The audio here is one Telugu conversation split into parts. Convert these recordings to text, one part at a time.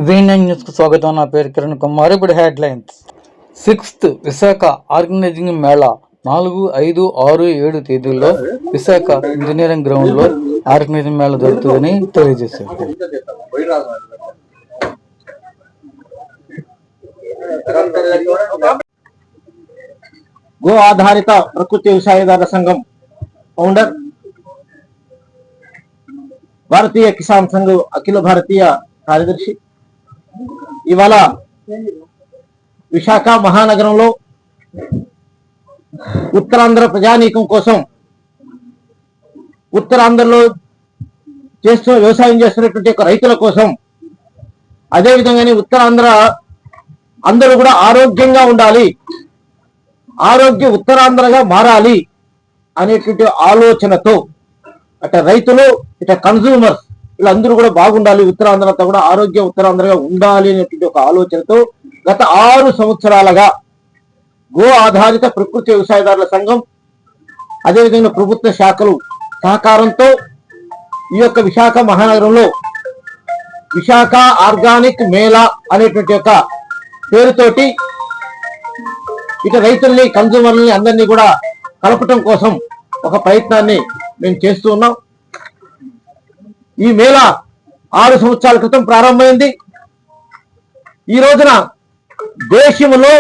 V9 న్యూస్కు స్వాగతం. నా పేరు కిరణ్ కుమార్. ఇప్పుడు headlines. 6th Visakha organising Mela 4, 5, 6, 7 తేదీల్లో విశాఖ ఇంజనీరింగ్ గ్రౌండ్లో ఆర్గనైజింగ్ మేళా జరుగుతుందని తెలియజేశారు. గో ఆధారిత ప్రకృతి వ్యవసాయదారుల సంఘం ఫౌండర్, భారతీయ కిసాన్ సంఘ్ అఖిల భారతీయ కార్యదర్శి ఇవాళ విశాఖ మహానగరంలో ఉత్తరాంధ్ర ప్రజానీకం కోసం, ఉత్తరాంధ్రలో వ్యవసాయం చేస్తున్నటువంటి రైతుల కోసం, అదేవిధంగానే ఉత్తరాంధ్ర అందరూ కూడా ఆరోగ్యంగా ఉండాలి, ఆరోగ్య ఉత్తరాంధ్రగా మారాలి అనేటువంటి ఆలోచనతో అటు రైతులు ఇటు కన్సూమర్స్ వీళ్ళందరూ కూడా బాగుండాలి, ఉత్తరాంధ్రతో కూడా ఆరోగ్య ఉత్తరాంధ్రగా ఉండాలి అనేటువంటి ఒక ఆలోచనతో గత 6 సంవత్సరాలుగా గో ఆధారిత ప్రకృతి వ్యవసాయదారుల సంఘం అదేవిధంగా ప్రభుత్వ శాఖలు సహకారంతో ఈ యొక్క విశాఖ మహానగరంలో విశాఖ ఆర్గానిక్ మేళా అనేటువంటి ఒక పేరుతోటి ఇక రైతుల్ని కన్సూమర్లని అందరినీ కూడా కలపటం కోసం ఒక ప్రయత్నాన్ని మేము చేస్తూ ఉన్నాం. ఈ మేళా 6 సంవత్సరాల క్రితం ప్రారంభమైంది. ఈ రోజున దేశంలో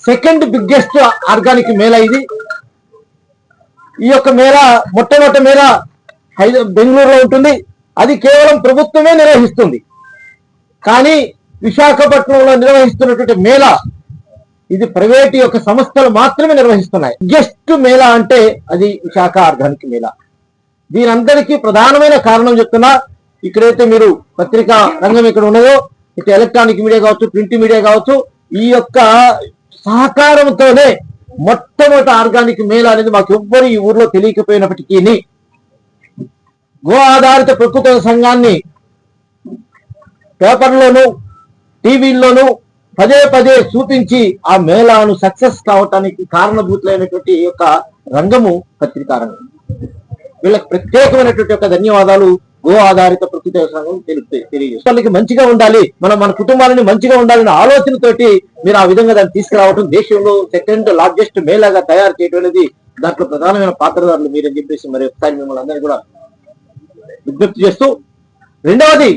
సెకండ్ బిగ్గెస్ట్ ఆర్గానిక్ మేళా ఇది. ఈ యొక్క మేళా మొట్టమొదటి మేళా బెంగళూరులో ఉంటుంది. అది కేవలం ప్రభుత్వమే నిర్వహిస్తుంది. కానీ విశాఖపట్నంలో నిర్వహిస్తున్నటువంటి మేళా ఇది ప్రైవేట్ యొక్క సంస్థలు మాత్రమే నిర్వహిస్తున్నాయి. బిగ్గెస్ట్ మేళా అంటే అది విశాఖ ఆర్గానిక్ మేళా. దీనందరికీ ప్రధానమైన కారణం చెప్తున్నా, ఇక్కడైతే మీరు పత్రికా రంగం ఇక్కడ ఉన్నదో, ఇటు ఎలక్ట్రానిక్ మీడియా కావచ్చు, ప్రింట్ మీడియా కావచ్చు, ఈ యొక్క సహకారంతోనే మొట్టమొదటి ఆర్గానిక్ మేళా అనేది మాకు ఎవ్వరు ఈ ఊర్లో తెలియకపోయినప్పటికీ గో ఆధారిత ప్రకృతి సంఘాన్ని పేపర్లోను టీవీల్లోనూ పదే పదే చూపించి ఆ మేళాను సక్సెస్ కావటానికి కారణభూతులైనటువంటి ఈ యొక్క రంగము పత్రికా రంగం. వీళ్ళకి ప్రత్యేకమైనటువంటి యొక్క ధన్యవాదాలు గో ఆధారిత ప్రకృతి సంఘం తెలియజేస్తుంది. వాళ్ళకి మంచిగా ఉండాలి, మన కుటుంబాలని మంచిగా ఉండాలనే ఆలోచనతోటి మీరు ఆ విధంగా దాన్ని తీసుకురావటం, దేశంలో సెకండ్ లార్జెస్ట్ మేళాగా తయారు చేయడం అనేది దాంట్లో ప్రధానమైన పాత్రదారులు మీరని చెప్పేసి మరి ఒకసారి మిమ్మల్ని అందరినీ కూడా విజ్ఞప్తి చేస్తూ, రెండవది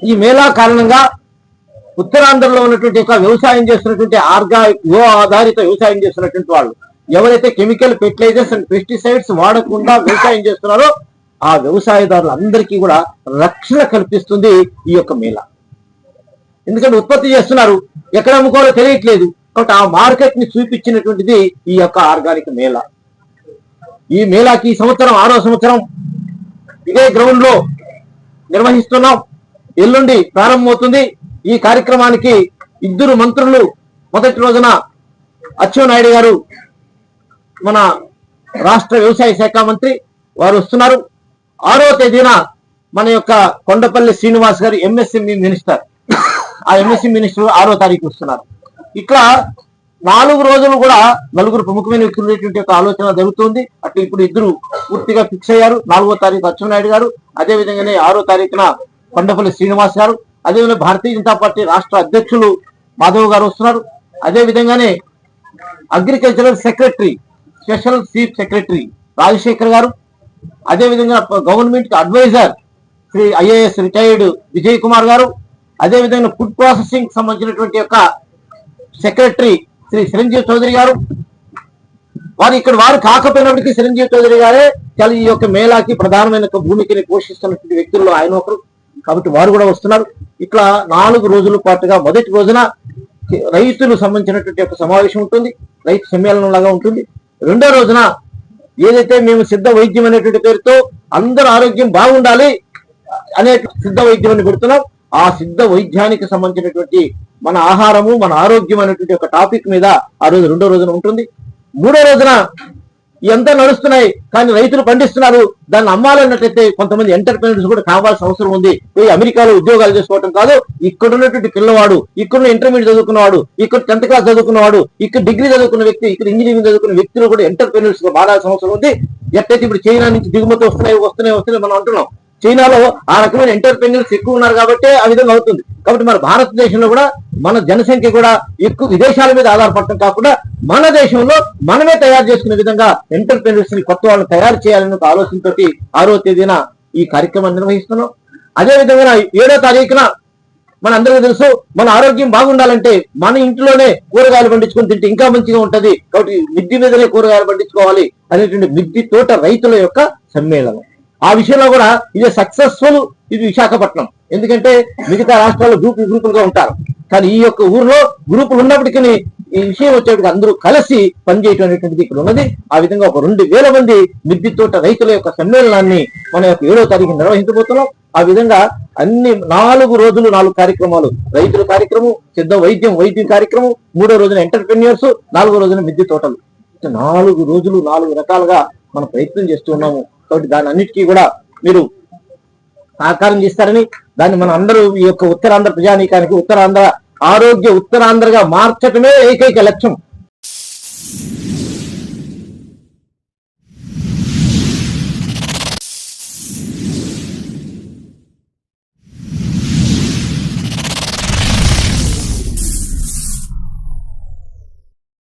ఈ మేళా కారణంగా ఉత్తరాంధ్రలో ఉన్నటువంటి వ్యవసాయం చేస్తున్నటువంటి గో ఆధారిత వ్యవసాయం చేస్తున్నటువంటి వాళ్ళు ఎవరైతే కెమికల్ ఫెర్టిలైజర్స్ అండ్ పెస్టిసైడ్స్ వాడకుండా వ్యవసాయం చేస్తున్నారో ఆ వ్యవసాయదారులందరికీ కూడా రక్షణ కల్పిస్తుంది ఈ యొక్క మేళా. ఎందుకంటే ఉత్పత్తి చేస్తున్నారు, ఎక్కడ అమ్ముకోవాలో తెలియట్లేదు, కాబట్టి ఆ మార్కెట్ ని చూపించినటువంటిది ఈ యొక్క ఆర్గానిక్ మేళా. ఈ మేళాకి ఈ సంవత్సరం 6వ సంవత్సరం ఇదే గ్రౌండ్ లో నిర్వహిస్తున్నాం. ఎల్లుండి ప్రారంభమవుతుంది. ఈ కార్యక్రమానికి 2 మంత్రులు, మొదటి రోజున అచ్చెన్నాయుడు గారు మన రాష్ట్ర వ్యవసాయ శాఖ మంత్రి వారు వస్తున్నారు. 6వ తేదీన మన యొక్క కొండపల్లి శ్రీనివాస్ గారు ఎంఎస్ఎంఈ మినిస్టర్, ఆ ఎంఎస్ఎంఈ మినిస్టర్ 6వ తారీఖు వస్తున్నారు. ఇట్లా 4 రోజులు కూడా 4 ప్రముఖమైన వ్యక్తులు ఆలోచన జరుగుతుంది. అటు ఇప్పుడు 2 పూర్తిగా ఫిక్స్ అయ్యారు. 4వ తారీఖు అచ్చెన్నాయుడు గారు, అదేవిధంగానే 6వ తారీఖున కొండపల్లి శ్రీనివాస్ గారు, అదేవిధంగా భారతీయ జనతా పార్టీ రాష్ట్ర అధ్యక్షులు మాధవ్ గారు వస్తున్నారు. అదేవిధంగానే agricultural secretary, special chief secretary Rajasekhar గారు, అదేవిధంగా government adviser Shri IAS retired Vijay Kumar గారు, అదేవిధంగా ఫుడ్ ప్రాసెసింగ్ సంబంధించినటువంటి యొక్క సెక్రటరీ శ్రీ చిరంజీవి చౌదరి గారు. వారు కాకపోయినప్పటికీ చిరంజీవి చౌదరి గారే చాలా ఈ యొక్క మేళాకి ప్రధానమైన భూమికని పోషిస్తున్నటువంటి వ్యక్తుల్లో ఆయన ఒకరు, కాబట్టి వారు కూడా వస్తున్నారు. ఇట్లా 4 రోజుల పాటుగా మొదటి రోజున రైతులు సంబంధించినటువంటి ఒక సమావేశం ఉంటుంది, రైతు సమ్మేళనం లాగా ఉంటుంది. రెండో రోజున ఏదైతే మేము సిద్ధ వైద్యం అనేటువంటి పేరుతో అందరూ ఆరోగ్యం బాగుండాలి అనే సిద్ధ వైద్యం అని పెడుతున్నాం. ఆ సిద్ధ వైద్యానికి సంబంధించినటువంటి మన ఆహారము, మన ఆరోగ్యం అనేటువంటి ఒక టాపిక్ మీద ఆ రోజు రెండో రోజున ఉంటుంది. మూడో రోజున ఇదంతా నడుస్తున్నాయి. కానీ రైతులు పండిస్తున్నారు, దాన్ని అమ్మాలన్నట్లయితే కొంతమంది ఎంటర్ప్రెన్యూర్స్ కూడా కావాల్సిన అవసరం ఉంది. పోయి అమెరికాలో ఉద్యోగాలు చేసుకోవటం కాదు, ఇక్కడ ఉన్నటువంటి పిల్లవాడు, ఇక్కడ ఇంటర్మీడియట్ చదువుకున్నవాడు, ఇక్కడ 10th క్లాస్ చదువుకున్నవాడు, ఇక్కడ డిగ్రీ చదువుకున్న వ్యక్తి, ఇక్కడ ఇంజనీరింగ్ చదువుకున్న వ్యక్తులు కూడా ఎంటర్ప్రెన్యూర్స్ గా మారాల్సిన అవసరం ఉంది. ఎట్లయితే ఇప్పుడు చైనా నుంచి దిగుమతి వస్తున్నాయి మనం అంటున్నాం. చైనాలో ఆ రకమైన ఎంటర్ప్రెన్యూర్స్ ఎక్కువ ఉన్నారు కాబట్టి ఆ విధంగా అవుతుంది. కాబట్టి మన భారతదేశంలో కూడా మన జనసంఖ్య కూడా ఎక్కువ విదేశాల మీద ఆధారపడటం కాకుండా మన దేశంలో మనమే తయారు చేసుకునే విధంగా ఎంటర్ప్రెన్యూర్స్ ని కొత్త వాళ్ళని తయారు చేయాలనే ఒక ఆలోచనతో 6వ తేదీన ఈ కార్యక్రమాన్ని నిర్వహిస్తున్నాం. అదే విధంగా 7వ తారీఖున మన అందరికీ తెలుసు, మన ఆరోగ్యం బాగుండాలంటే మన ఇంట్లోనే కూరగాయలు పండించుకొని తింటే ఇంకా మంచిగా ఉంటది. కాబట్టి మిద్ది మీదనే కూరగాయలు పండించుకోవాలి అనేటువంటి మిద్ది తోట రైతుల యొక్క సమ్మేళనం. ఆ విషయంలో కూడా ఇది సక్సెస్ఫుల్ ఇది విశాఖపట్నం. ఎందుకంటే మిగతా రాష్ట్రాల్లో గ్రూపులుగా ఉంటారు, కానీ ఈ యొక్క ఊర్లో గ్రూపులు ఉన్నప్పటికీ ఈ విషయం వచ్చేటికి అందరూ కలిసి పనిచేయటం అనేటువంటిది ఇక్కడ ఉన్నది. ఆ విధంగా ఒక 2000 మంది మిద్ది తోట రైతుల యొక్క సమ్మేళనాన్ని మన యొక్క 7వ తారీఖు నిర్వహించబోతున్నాం. ఆ విధంగా అన్ని 4 రోజులు 4 కార్యక్రమాలు, రైతుల కార్యక్రమం, సిద్ధ వైద్యం కార్యక్రమం, 3వ రోజున ఎంటర్ప్రెన్యూర్స్, 4వ రోజున మిద్ది తోటలు. 4 రోజులు 4 రకాలుగా మనం ప్రయత్నం చేస్తూ ఉన్నాము. కాబట్టి దాని అన్నిటికీ కూడా మీరు సహకారం చేస్తారని, దాన్ని మన అందరూ ఈ యొక్క ఉత్తరాంధ్ర ప్రజానీకానికి ఉత్తరాంధ్ర ఆరోగ్య ఉత్తరాంధ్రగా మార్చటమే ఏకైక లక్ష్యం.